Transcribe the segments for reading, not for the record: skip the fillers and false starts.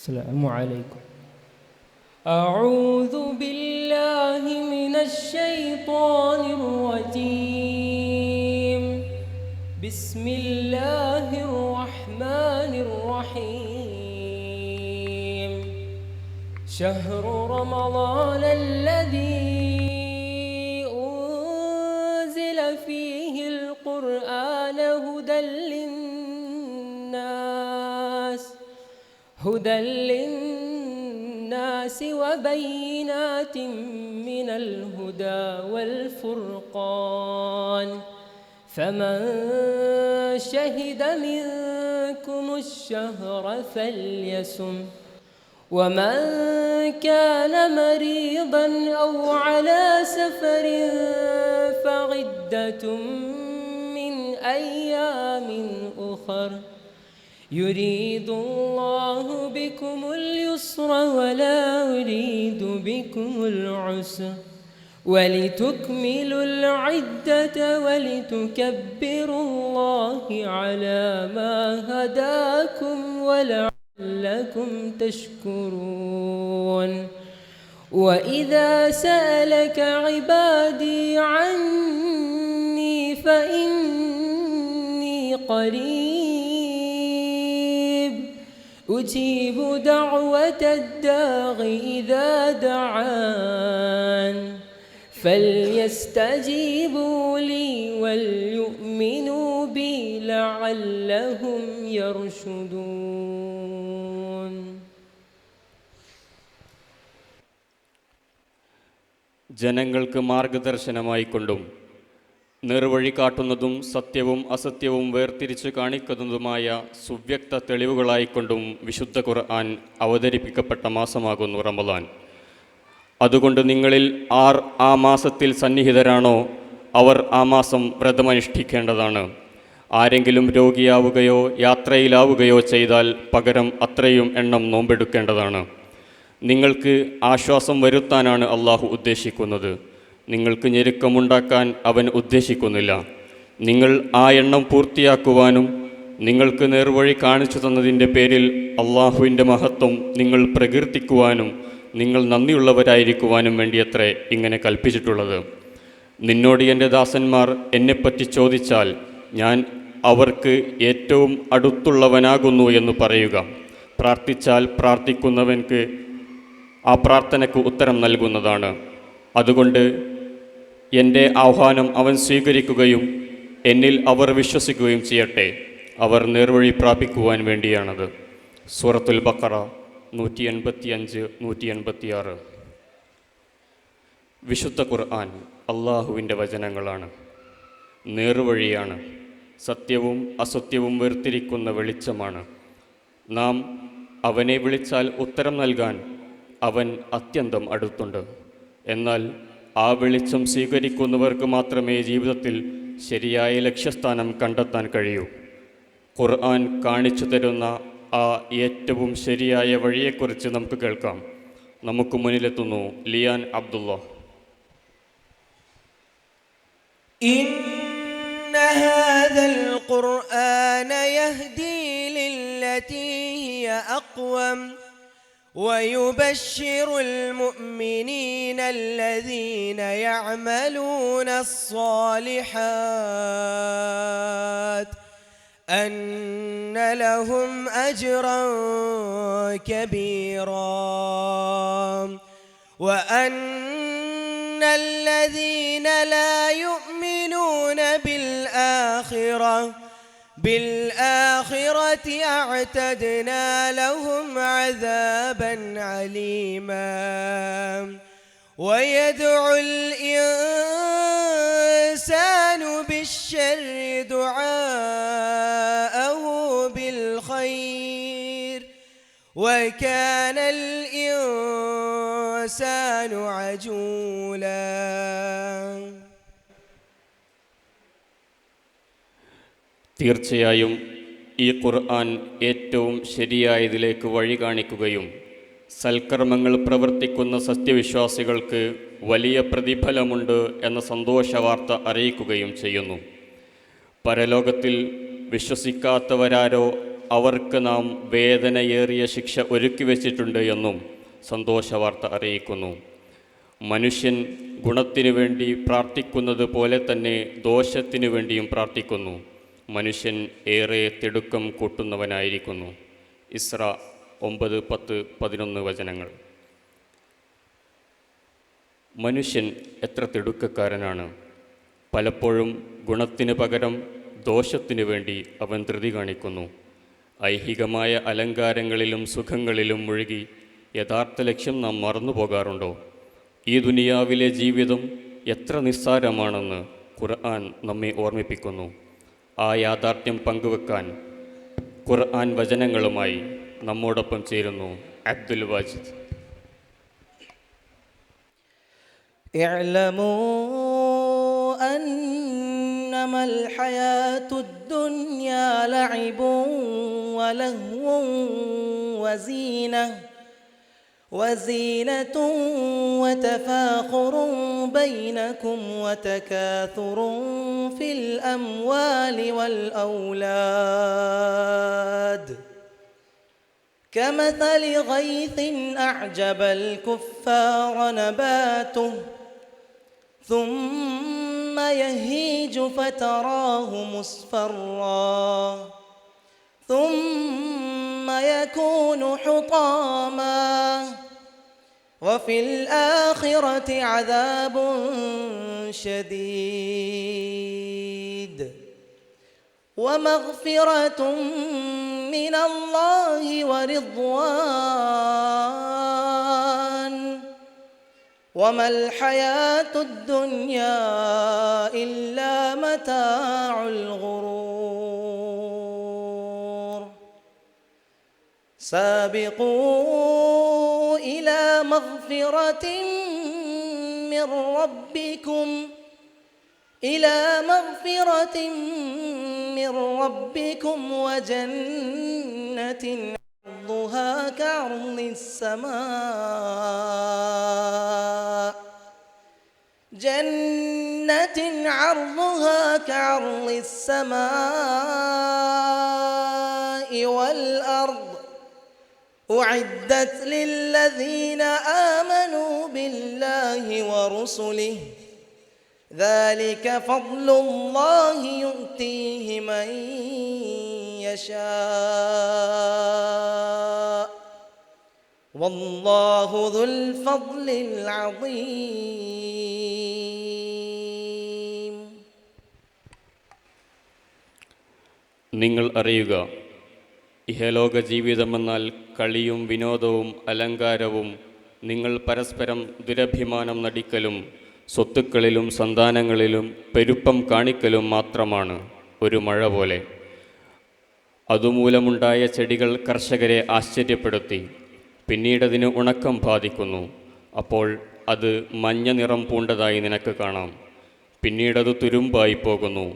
السلام عليكم. أعوذ بالله من الشيطان الرجيم. بسم الله الرحمن الرحيم. شهر رمضان الذي أنزل فيه القرآن هدى للناس وبينات من الهدى والفرقان، فمن شهد منكم الشهر فليصم، ومن كان مريضا أو على سفر فعدة من أيام أخر، يريد الله بكم اليسر ولا يريد بكم العسر، ولتكملوا العدة ولتكبروا الله على ما هداكم ولعلكم تشكرون. وإذا سألك عبادي عني فإني قريب أجيب دعوة الداع إذا دعان، فليستجيبوا لي وليؤمنوا بي لعلهم يرشدون. ജനങ്ങൾക്ക് മാർഗദർശനമായിക്കൊണ്ടും നേർവഴി കാട്ടുന്നതും സത്യവും അസത്യവും വേർതിരിച്ചു കാണിക്കുന്നതുമായ സുവ്യക്ത തെളിവുകളായിക്കൊണ്ടും വിശുദ്ധ ഖുർആൻ അവതരിപ്പിക്കപ്പെട്ട മാസമാകുന്നു റമദാൻ. അതുകൊണ്ട് നിങ്ങളിൽ ആർ ആ മാസത്തിൽ സന്നിഹിതരാണോ അവർ ആ മാസം വ്രതമനുഷ്ഠിക്കേണ്ടതാണ്. ആരെങ്കിലും രോഗിയാവുകയോ യാത്രയിലാവുകയോ ചെയ്താൽ പകരം അത്രയും എണ്ണം നോമ്പെടുക്കേണ്ടതാണ്. നിങ്ങൾക്ക് ആശ്വാസം വരുത്താനാണ് അള്ളാഹു ഉദ്ദേശിക്കുന്നത്. നിങ്ങൾക്ക് ഞെരുക്കമുണ്ടാക്കാൻ അവൻ ഉദ്ദേശിക്കുന്നില്ല. നിങ്ങൾ ആ എണ്ണം പൂർത്തിയാക്കുവാനും നിങ്ങൾക്ക് നേർവഴി കാണിച്ചു തന്നതിൻ്റെ പേരിൽ അള്ളാഹുവിൻ്റെ മഹത്വം നിങ്ങൾ പ്രകീർത്തിക്കുവാനും നിങ്ങൾ നന്ദിയുള്ളവരായിരിക്കുവാനും വേണ്ടിയത്രേ ഇങ്ങനെ കൽപ്പിച്ചിട്ടുള്ളത്. നിന്നോട് എൻ്റെ ദാസന്മാർ എന്നെപ്പറ്റി ചോദിച്ചാൽ ഞാൻ അവർക്ക് ഏറ്റവും അടുത്തുള്ളവനാകുന്നു എന്ന് പറയുക. പ്രാർത്ഥിച്ചാൽ പ്രാർത്ഥിക്കുന്നവൻക്ക് ആ പ്രാർത്ഥനയ്ക്ക് ഉത്തരം നൽകുന്നതാണ്. അതുകൊണ്ട് എൻ്റെ ആഹ്വാനം അവൻ സ്വീകരിക്കുകയും എന്നിൽ അവർ വിശ്വസിക്കുകയും ചെയ്യട്ടെ. അവർ നേർവഴി പ്രാപിക്കുവാൻ വേണ്ടിയാണത്. സൂറത്തുൽ ബഖറ 185, 186. വിശുദ്ധ ഖുർആൻ അള്ളാഹുവിൻ്റെ വചനങ്ങളാണ്, നേർവഴിയാണ്, സത്യവും അസത്യവും വേർതിരിക്കുന്ന വെളിച്ചമാണ്. നാം അവനെ വിളിച്ചാൽ ഉത്തരം നൽകാൻ അവൻ അത്യന്തം അടുത്തുണ്ട്. എന്നാൽ ആ വെളിച്ചം സ്വീകരിക്കുന്നവർക്ക് മാത്രമേ ജീവിതത്തിൽ ശരിയായ ലക്ഷ്യസ്ഥാനം കണ്ടെത്താൻ കഴിയൂ. ഖുർആൻ കാണിച്ചു തരുന്ന ആ ഏറ്റവും ശരിയായ വഴിയെക്കുറിച്ച് നമുക്ക് കേൾക്കാം. നമുക്ക് മുന്നിലെത്തുന്നു ലിയാൻ അബ്ദുള്ള. ഇന്ന ഹാദൽ ഖുർആന യഹ്ദി ലില്ലതി ഹിയ അഖ്വം ويبشر المؤمنين الذين يعملون الصالحات أن لهم أجرا كبيرا وأن الذين لا يؤمنون بالآخرة أعتدنا لهم عذابا عليما. ويدعو الإنسان بالشر دعاءه بالخير وكان الإنسان عجولا. തീർച്ചയായും ഈ ഖുർആൻ ഏറ്റവും ശരിയായതിലേക്ക് വഴി കാണിക്കുകയും സൽക്കർമ്മങ്ങൾ പ്രവർത്തിക്കുന്ന സത്യവിശ്വാസികൾക്ക് വലിയ പ്രതിഫലമുണ്ട് എന്ന സന്തോഷവാർത്ത അറിയിക്കുകയും ചെയ്യുന്നു. പരലോകത്തിൽ വിശ്വസിക്കാത്തവരാരോ അവർക്ക് നാം വേദനയേറിയ ശിക്ഷ ഒരുക്കി വച്ചിട്ടുണ്ട് എന്നും സന്തോഷവാർത്ത അറിയിക്കുന്നു. മനുഷ്യൻ ഗുണത്തിനു വേണ്ടി പ്രാർത്ഥിക്കുന്നത് പോലെ തന്നെ ദോഷത്തിനു വേണ്ടിയും പ്രാർത്ഥിക്കുന്നു. മനുഷ്യൻ ഏറെ തിടുക്കം കൂട്ടുന്നവനായിരിക്കുന്നു. ഇസ്ര 9, 10, 11 വചനങ്ങൾ. മനുഷ്യൻ എത്ര തിടുക്കക്കാരനാണ്! പലപ്പോഴും ഗുണത്തിന് പകരം ദോഷത്തിനു വേണ്ടി അവൻ ധൃതി കാണിക്കുന്നു. ഐഹികമായ അലങ്കാരങ്ങളിലും സുഖങ്ങളിലും മുഴുകി യഥാർത്ഥ ലക്ഷ്യം നാം മറന്നു പോകാറുണ്ടോ? ഈ ദുനിയാവിലെ ജീവിതം എത്ര നിസ്സാരമാണെന്ന് ഖുർആൻ നമ്മെ ഓർമ്മിപ്പിക്കുന്നു. ആ യാഥാർത്ഥ്യം പങ്കുവെക്കാൻ ഖുർആൻ വചനങ്ങളുമായി നമ്മോടൊപ്പം ചേരുന്നു അബ്ദുൽ വാജിദ്. أنما الحياة الدنيا لعب ولهو وزينة وتفاخر بينكم وتكاثر في الأموال والأولاد كمثل غيث أعجب الكفار نباته ثم يهيج فتراه مصفرا ثم يكون حطاما وفي الآخرة عذاب شديد ومغفرة من الله ورضوان وما الحياة الدنيا إلا متاع الغرور سابقوا إلى مغفرة من ربكم وجنة عرضها كعرض السماء والأرض أعدت للذين آمنوا بالله ورسله ذلك فضل الله يؤتيه من يشاء والله ذو الفضل العظيم. നിങ്ങൾ അറിയുക, ഇഹലോക ജീവിതമെന്നാൽ കളിയും വിനോദവും അലങ്കാരവും നിങ്ങൾ പരസ്പരം ദുരഭിമാനം നടിക്കലും സ്വത്തുക്കളിലും സന്താനങ്ങളിലും പെരുപ്പം കാണിക്കലും മാത്രമാണ്. ഒരു മഴ പോലെ അതുമൂലമുണ്ടായ ചെടികൾ കർഷകരെ ആശ്ചര്യപ്പെടുത്തി. പിന്നീടതിന് ഉണക്കം ബാധിക്കുന്നു. അപ്പോൾ അത് മഞ്ഞ നിറം പൂണ്ടതായി നിനക്ക് കാണാം. പിന്നീടത് തുരുമ്പായി പോകുന്നു.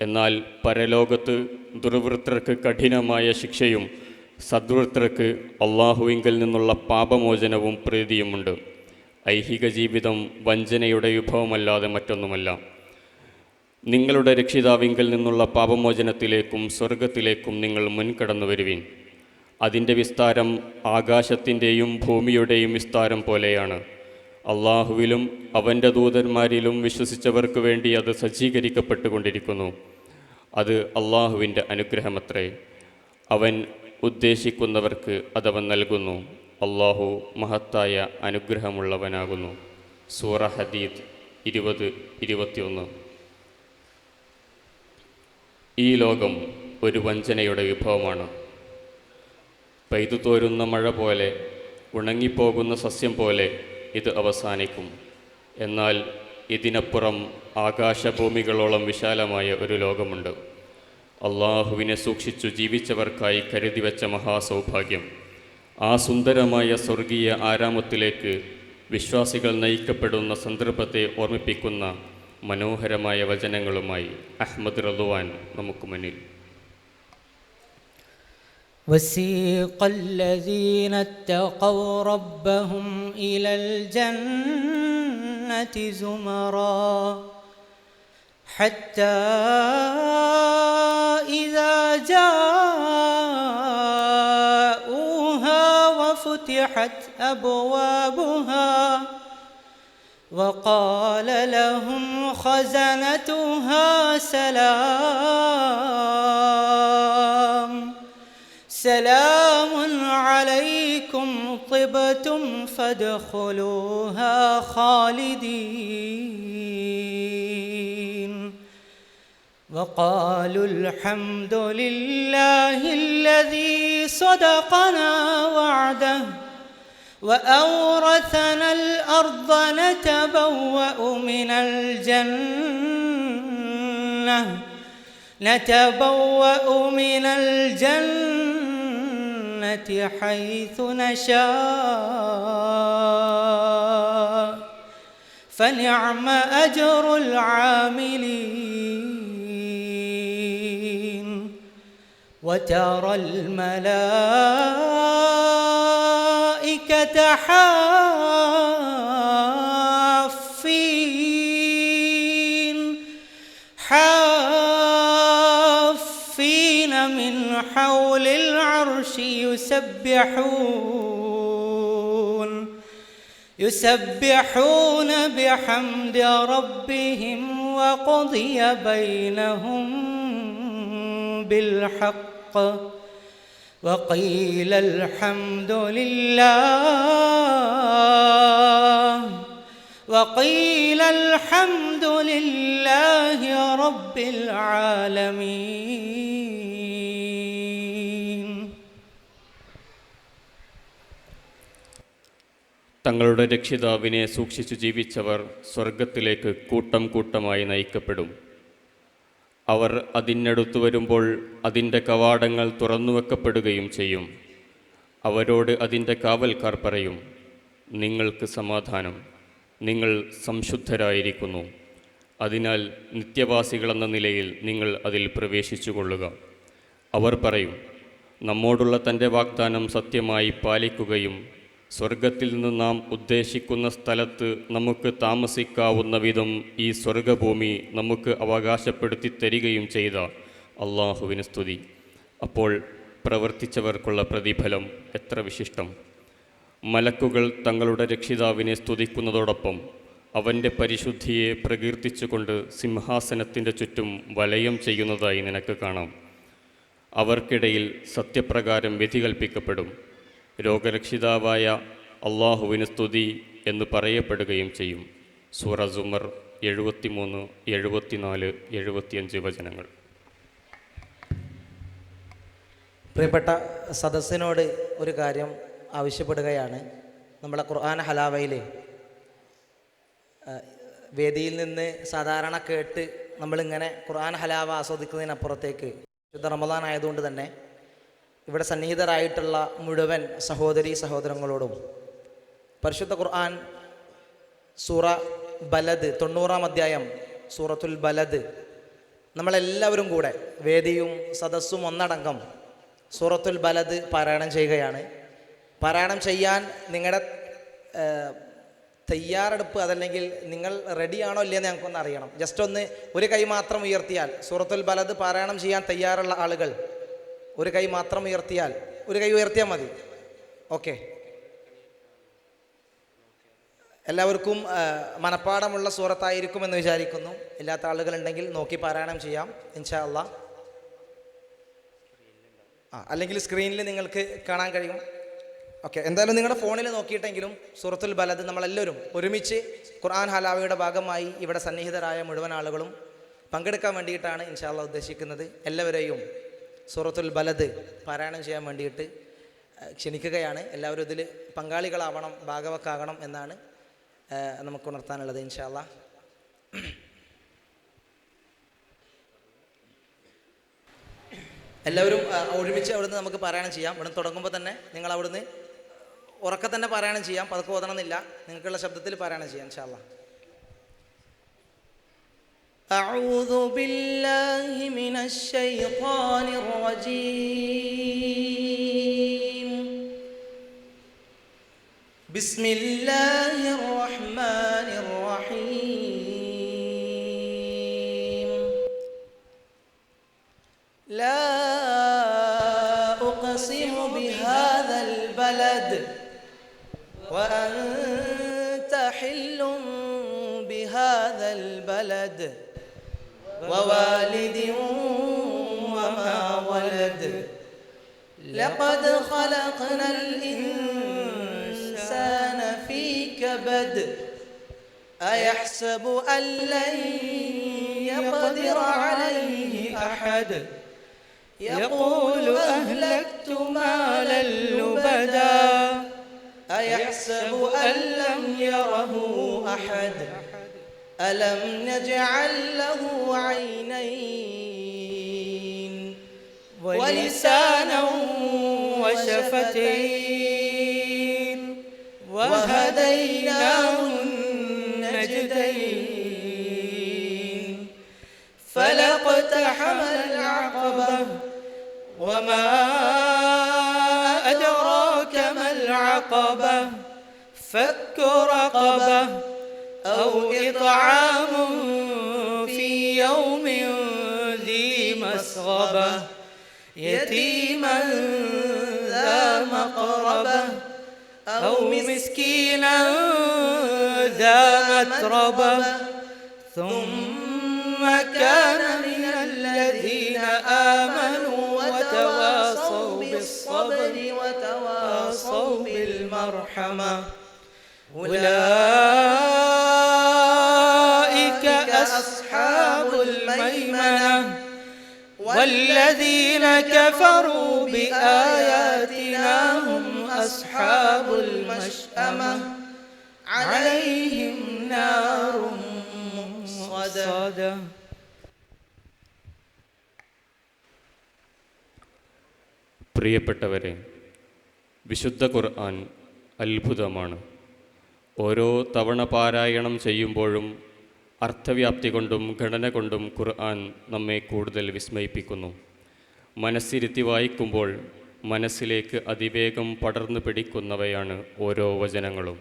എന്നാൽ പരലോകത്ത് ദുർവൃത്തർക്ക് കഠിനമായ ശിക്ഷയും സദ്വൃത്തർക്ക് അള്ളാഹുവിങ്കിൽ നിന്നുള്ള പാപമോചനവും പ്രീതിയുമുണ്ട്. ഐഹിക ജീവിതം വഞ്ചനയുടെ വിഭവമല്ലാതെ മറ്റൊന്നുമല്ല. നിങ്ങളുടെ രക്ഷിതാവിങ്കിൽ നിന്നുള്ള പാപമോചനത്തിലേക്കും സ്വർഗത്തിലേക്കും നിങ്ങൾ മുൻകടന്നു വരുവിൻ. അതിൻ്റെ വിസ്താരം ആകാശത്തിൻ്റെയും ഭൂമിയുടെയും വിസ്താരം പോലെയാണ്. അള്ളാഹുവിലും അവൻ്റെ ദൂതന്മാരിലും വിശ്വസിച്ചവർക്ക് വേണ്ടി അത് സജ്ജീകരിക്കപ്പെട്ടുകൊണ്ടിരിക്കുന്നു. അത് അള്ളാഹുവിൻ്റെ അനുഗ്രഹമത്രേ. അവൻ ഉദ്ദേശിക്കുന്നവർക്ക് അതവൻ നൽകുന്നു. അള്ളാഹു മഹത്തായ അനുഗ്രഹമുള്ളവനാകുന്നു. സൂറ ഹദീദ് 20-21. ഈ ലോകം ഒരു വഞ്ചനയുടെ വിഭവമാണ്. പെയ്തുതോരുന്ന മഴ പോലെ, ഉണങ്ങിപ്പോകുന്ന സസ്യം പോലെ ഇത് അവസാനിക്കും. എന്നാൽ ഇതിനപ്പുറം ആകാശഭൂമികളോളം വിശാലമായ ഒരു ലോകമുണ്ട്. അള്ളാഹുവിനെ സൂക്ഷിച്ചു ജീവിച്ചവർക്കായി കരുതിവെച്ച മഹാസൗഭാഗ്യം. ആ സുന്ദരമായ സ്വർഗീയ ആരാമത്തിലേക്ക് വിശ്വാസികൾ നയിക്കപ്പെടുന്ന സന്ദർഭത്തെ ഓർമ്മിപ്പിക്കുന്ന മനോഹരമായ വചനങ്ങളുമായി അഹ്മദ് റദ്വാൻ നമുക്ക് മുന്നിൽ. وسيق الذين اتقوا ربهم إلى الجنة زمرا حتى إذا جاءوا وفتحت أبوابها وقال لهم خزنتها سلام عليكم طبتم فادخلوها خالدين وقالوا الحمد لله الذي صدقنا وعده وأورثنا الأرض نتبوأ من الجنة حيث نشاء فنعم أجر العاملين وترى الملائكة حافين من حول العرش يسبحون بحمد ربهم وقضي بينهم بالحق وقيل الحمد لله رب العالمين. തങ്ങളുടെ രക്ഷിതാവിനെ സൂക്ഷിച്ചു ജീവിച്ചവർ സ്വർഗത്തിലേക്ക് കൂട്ടം കൂട്ടമായി നയിക്കപ്പെടും. അവർ അതിനടുത്തു വരുമ്പോൾ അതിൻ്റെ കവാടങ്ങൾ തുറന്നുവെക്കപ്പെടുകയും ചെയ്യും. അവരോട് അതിൻ്റെ കാവൽക്കാർ പറയും, നിങ്ങൾക്ക് സമാധാനം, നിങ്ങൾ സംശുദ്ധരായിരിക്കുന്നു. അതിനാൽ നിത്യവാസികളെന്ന നിലയിൽ നിങ്ങൾ അതിൽ പ്രവേശിച്ചു കൊള്ളുക. അവർ പറയും, നമ്മോടുള്ള തൻ്റെ വാഗ്ദാനം സത്യമായി പാലിക്കുകയും സ്വർഗത്തിൽ നിന്ന് നാം ഉദ്ദേശിക്കുന്ന സ്ഥലത്ത് നമുക്ക് താമസിക്കാവുന്ന വിധം ഈ സ്വർഗഭൂമി നമുക്ക് അവകാശപ്പെടുത്തി തരികയും ചെയ്ത അള്ളാഹുവിന് സ്തുതി. അപ്പോൾ പ്രവർത്തിച്ചവർക്കുള്ള പ്രതിഫലം എത്ര വിശിഷ്ടം! മലക്കുകൾ തങ്ങളുടെ രക്ഷിതാവിനെ സ്തുതിക്കുന്നതോടൊപ്പം അവൻ്റെ പരിശുദ്ധിയെ പ്രകീർത്തിച്ചുകൊണ്ട് സിംഹാസനത്തിൻ്റെ ചുറ്റും വലയം ചെയ്യുന്നതായി നിനക്ക് കാണാം. അവർക്കിടയിൽ സത്യപ്രകാരം വിധി കൽപ്പിക്കപ്പെടും. രോഗരക്ഷിതാവായ അള്ളാഹുവിന് സ്തുതി എന്ന് പറയപ്പെടുകയും ചെയ്യും. സൂറ സുമർ 73, 74, 75 വചനങ്ങൾ. പ്രിയപ്പെട്ട സദസ്സിനോട് ഒരു കാര്യം ആവശ്യപ്പെടുകയാണ്. നമ്മളെ ഖുർആൻ ഹലാവയിൽ വേദിയിൽ നിന്ന് സാധാരണ കേട്ട് നമ്മളിങ്ങനെ ഖുർആൻ ഹലാവ ആസ്വദിക്കുന്നതിനപ്പുറത്തേക്ക് ശുദ്ധ റമദാൻ ആയതുകൊണ്ട് തന്നെ ഇവിടെ സന്നിഹിതരായിട്ടുള്ള മുഴുവൻ സഹോദരീ സഹോദരങ്ങളോടും പരിശുദ്ധ ഖുർആൻ സൂറ ബലദ് 90-ാം അധ്യായം സൂറത്തുൽ ബലദ് നമ്മളെല്ലാവരും കൂടെ വേദിയും സദസ്സും ഒന്നടങ്കം സൂറത്തുൽ ബലദ് പാരായണം ചെയ്യുകയാണ്. പാരായണം ചെയ്യാൻ നിങ്ങളുടെ തയ്യാറെടുപ്പ് അതല്ലെങ്കിൽ നിങ്ങൾ റെഡിയാണോ ഇല്ലയെന്ന് ഞങ്ങൾക്കൊന്ന് അറിയണം. ജസ്റ്റ് ഒന്ന് ഒരു കൈ മാത്രം ഉയർത്തിയാൽ സൂറത്തുൽ ബലദ് പാരായണം ചെയ്യാൻ തയ്യാറുള്ള ആളുകൾ ഒരു കൈ മാത്രം ഉയർത്തിയാൽ, ഒരു കൈ ഉയർത്തിയാൽ മതി. ഓക്കെ, എല്ലാവർക്കും മനപ്പാടമുള്ള സൂറത്തായിരിക്കുമെന്ന് വിചാരിക്കുന്നു. ഇല്ലാത്ത ആളുകളുണ്ടെങ്കിൽ നോക്കി പാരായണം ചെയ്യാം ഇൻഷാ അല്ലാഹ്. അല്ലെങ്കിൽ സ്ക്രീനിൽ നിങ്ങൾക്ക് കാണാൻ കഴിയും. ഓക്കെ, എന്തായാലും നിങ്ങളുടെ ഫോണിൽ നോക്കിയിട്ടെങ്കിലും സൂറത്തുൽ ബലദ് നമ്മളെല്ലാവരും ഒരുമിച്ച് ഖുർആൻ ഹലാവയുടെ ഭാഗമായി ഇവിടെ സന്നിഹിതരായ മുഴുവൻ ആളുകളും പങ്കെടുക്കാൻ വേണ്ടിയിട്ടാണ് ഇൻഷാ അല്ലാഹ് ഉദ്ദേശിക്കുന്നത്. എല്ലാവരെയും സൂറത്തുൽ ബലദ് പാരായണം ചെയ്യാൻ വേണ്ടിയിട്ട് ക്ഷണിക്കുകയാണ്. എല്ലാവരും ഇതിൽ പങ്കാളികളാവണം, ഭാഗവക്കാകണം എന്നാണ് നമുക്ക് ഉണർത്താനുള്ളത് ഇൻഷാ അല്ലാഹ്. എല്ലാവരും ഒരുമിച്ച് അവിടുന്ന് നമുക്ക് പാരായണം ചെയ്യാം. ഇവിടുന്ന് തുടങ്ങുമ്പോൾ തന്നെ നിങ്ങൾ അവിടുന്ന് ഉറക്കെ തന്നെ പാരായണം ചെയ്യാം, പതുക്കെ ഓതണമെന്നില്ല, നിങ്ങൾക്കുള്ള ശബ്ദത്തിൽ പാരായണം ചെയ്യാം ഇൻഷാ അല്ലാഹ്. أعوذ بالله من الشيطان الرجيم. بسم الله الرحمن الرحيم. لا أقسم بهذا البلد وأنت حل بهذا البلد ووالد وما ولد لقد خلقنا الإنسان في كبد أيحسب أن لن يقدر عليه أحد يقول أهلكت مالا لبدا أيحسب أن لم يره أحد ألم نجعل له عينين ولسانا وشفتين وهديناه النجدين فلاقتحم العقبة وما أدراك ما العقبة فك رقبة أو إطعام في يوم ذي مسغبة يتيما ذا مقربة أو مسكينا ذا متربة ثم كان من الذين آمنوا وتواصوا بالصبر وتواصوا بالمرحمة أولئك أصحاب الميمنة والذين كفروا بآياتنا هم أصحاب المشأمة عليهم نار مؤصدة. പ്രിയപ്പെട്ടവരെ, വിശുദ്ധ ഖുർആൻ അത്ഭുതമാണ്. ഓരോ തവണ പാരായണം ചെയ്യുമ്പോഴും അർത്ഥവ്യാപ്തി കൊണ്ടും ഘടന കൊണ്ടും ഖുർആൻ നമ്മെ കൂടുതൽ വിസ്മയിപ്പിക്കുന്നു. മനസ്സിരുത്തി വായിക്കുമ്പോൾ മനസ്സിലേക്ക് അതിവേഗം പടർന്നു പിടിക്കുന്നവയാണ് ഓരോ വചനങ്ങളും.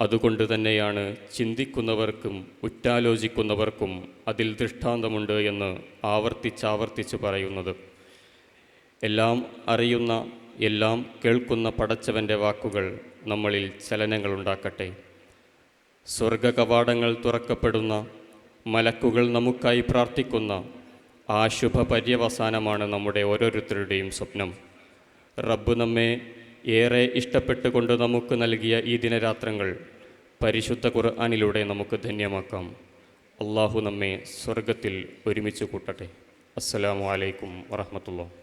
അതുകൊണ്ട് തന്നെയാണ് ചിന്തിക്കുന്നവർക്കും ഉറ്റാലോചിക്കുന്നവർക്കും അതിൽ ദൃഷ്ടാന്തമുണ്ട് എന്ന് ആവർത്തിച്ചാവർത്തിച്ച് പറയുന്നത്. എല്ലാം അറിയുന്ന, എല്ലാം കേൾക്കുന്ന പടച്ചവൻ്റെ വാക്കുകൾ നമ്മളിൽ ചലനങ്ങളുണ്ടാക്കട്ടെ. സ്വർഗകവാടങ്ങൾ തുറക്കപ്പെടുന്ന, മലക്കുകൾ നമുക്കായി പ്രാർത്ഥിക്കുന്ന ആ ശുഭ പര്യവസാനമാണ് നമ്മുടെ ഓരോരുത്തരുടെയും സ്വപ്നം. റബ്ബ് നമ്മെ ഏറെ ഇഷ്ടപ്പെട്ടുകൊണ്ട് നമുക്ക് നൽകിയ ഈ ദിനരാത്രങ്ങൾ പരിശുദ്ധ ഖുർആനിലൂടെ നമുക്ക് ധന്യമാക്കാം. അള്ളാഹു നമ്മെ സ്വർഗത്തിൽ ഒരുമിച്ച് കൂട്ടട്ടെ. അസ്സലാമു അലൈക്കും വറഹ്മത്തുള്ളാഹി.